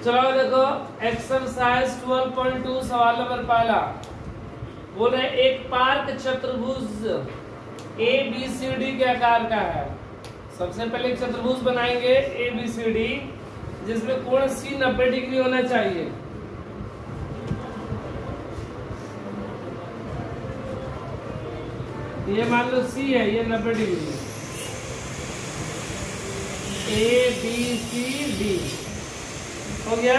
चलो देखो एक्सरसाइज 12.2 सवाल नंबर पहला बोल रहे एक पार्क चतुर्भुज ए बी सी डी के आकार का है। सबसे पहले एक चतुर्भुज बनाएंगे ए बी सी डी जिसमें कोण सी 90 डिग्री होना चाहिए। ये मान लो सी है, ये 90 degree. A B C D हो गया।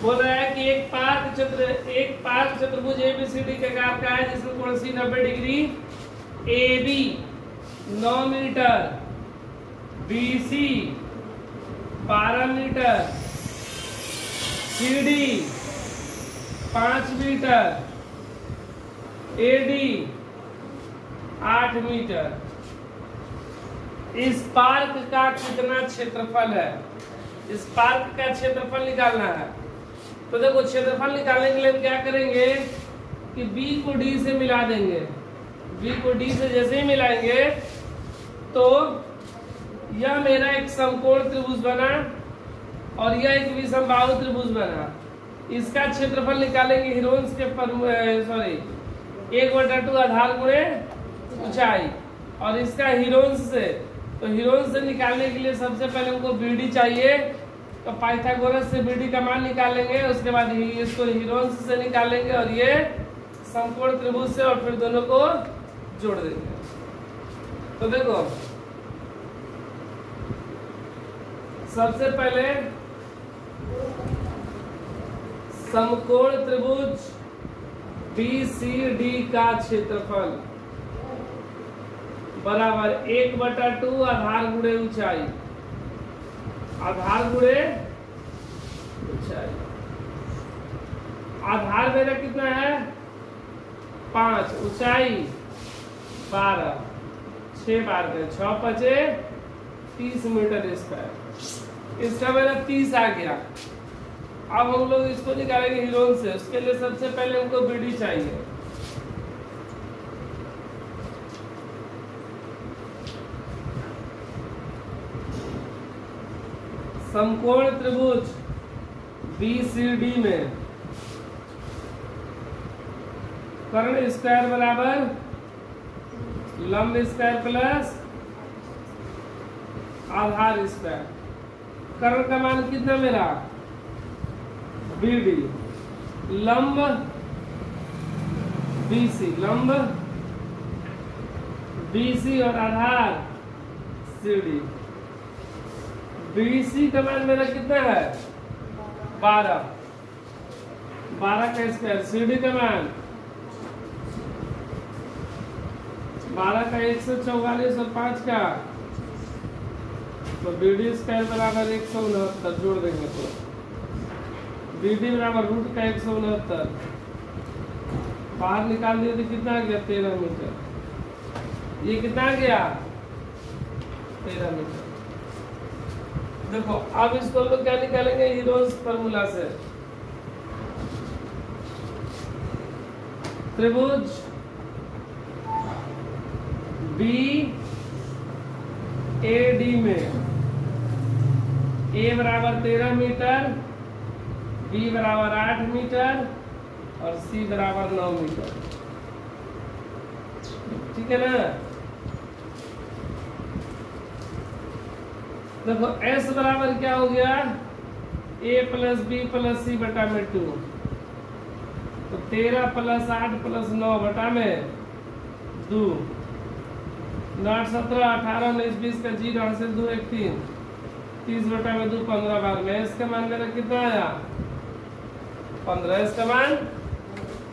बोल रहा है कि एक पार्क चतुर्भुज ए बी सी डी के आकार का है जिसमें कोण C 90 degree. A B 9 metre, B C 12 metre, C D 5 metre, A D 8 metre. इस पार्क का कितना क्षेत्रफल है? इस पार्क का क्षेत्रफल निकालना है। तो देखो क्षेत्रफल निकालने के लिए क्या करेंगे कि B को D से मिला देंगे। B को D से जैसे ही मिलाएंगे तो यह मेरा एक समकोण त्रिभुज बना और यह एक विषमबाहु त्रिभुज बना। इसका क्षेत्रफल निकालेंगे हिरोन्स के 1/2 आधार गुणे ऊंचाई और इसका हिरोन्स से। तो हिरोन्स से निकालने के लिए सबसे पहले हमको BD चाहिए, तो पाइथागोरस से BD का मान निकालेंगे। उसके बाद इसको हिरोन्स से निकालेंगे और ये समकोण त्रिभुज से, और फिर दोनों को जोड़ देंगे। तो देखो सबसे पहले समकोण त्रिभुज BCD का क्षेत्रफल बराबर 1/2 आधार गुणे ऊंचाई। आधार गुणे ऊंचाई। आधार मेरा कितना है 5, ऊंचाई 12, 6 बार में 6 5 30 मीटर स्क्वायर। इसका मेरा 30 आ गया। अब हम लोग इसको निकालेंगे हिरोन से। उसके लिए सबसे पहले हमको BD चाहिए। समकोण त्रिभुज BCD में कर्ण स्क्वायर बराबर लंब स्क्वायर प्लस आधार स्क्वायर। कर्ण का मान कितना मेरा BD, लंब BC, लंब BC और आधार CD। BC का मान मेरा कितना है 12, 12 का स्क्वायर। CD का मान 12 का 144 और 5 का, तो BD स्क्वायर बराबर 169 जोड़ देंगे। तो BD बराबर रूट का 169 बाहर निकाल दिए तो कितना आ गया 13 मीटर। ये कितना आ गया 13 मीटर। देखो अब इसको हम लोग क्या निकालेंगे हिरोन्स फॉर्मूला से। त्रिभुज BAD में A बराबर 13 मीटर, B बराबर 8 मीटर और C बराबर 9 मीटर। ठीक है ना। देखो S बराबर क्या हो गया A plus B plus C बटा में 2। तो 13 प्लस 8 प्लस 9 बटा में 2। 9 17 18 19 20 का 0 से 2 1 3 30 बटा में 2 15 बार में। इसका मान मेरा कितना आया 15। इसका मान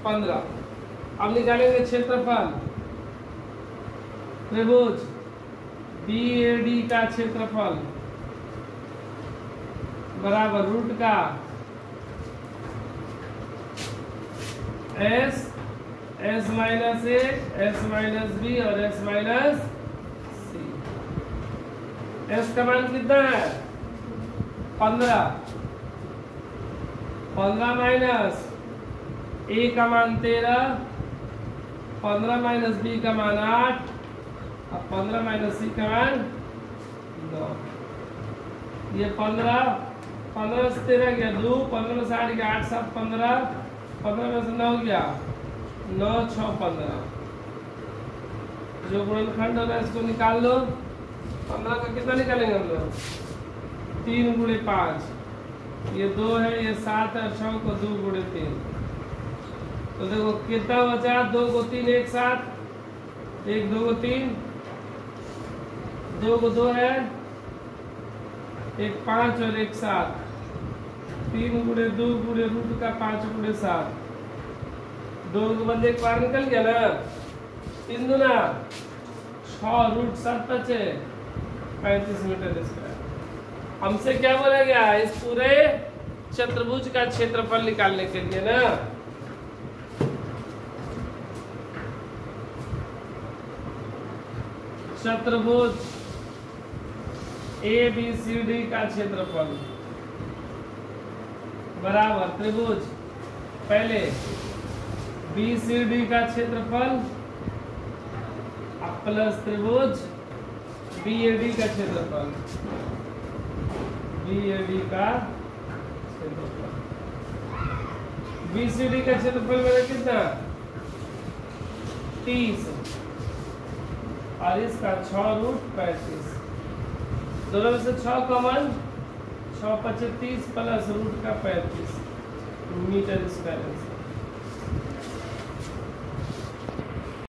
15। अब निकालेंगे क्षेत्रफल। त्रिभुज BAD का क्षेत्रफल बराबर रूट का S minus A, S minus B और S माइनस C। S का मान कितना है 15। 15 माइनस A का मान 13, 15 माइनस B का मान 8 और 15 माइनस C का मान 9। ये 15 15 से 13 गया 2, 15 में से 8 गया 8 7 15, 15 में से 9 गया 9 6 15। जो गुणनखंड हो रहा है इसको निकाल लो। 15 का कितना निकालेंगे हम लोग? 3 गुणे 5, ये 2 है, ये 7 है, 6 को 2 गुणे 3। तो देखो कितना बचा, 2 को 3 एक साथ, 1 2 को 3, 2 को 2 है, 1 5 और 1 7, 3 गुणे 2 गुणे रूट का 5 गुणे 7, 2 के बदले 1 बार निकल गया ना, 3 दूना 6 रूट 7 बचे 35 मीटर स्क्वायर। हमसे क्या बोला गया? इस पूरे चतुर्भुज का क्षेत्रफल निकालने के लिए ना। चतुर्भुज ABCD का क्षेत्रफल बराबर त्रिभुज पहले BCD का क्षेत्रफल प्लस त्रिभुज BAD का क्षेत्रफल, BAD का क्षेत्रफल। BCD का क्षेत्रफल मेरा कितना? 30 और इसका 6 रूट 35। दोनों में से 6 कॉमन, 6 25 30 प्लस रूट का 35 मीटर स्क्वायर।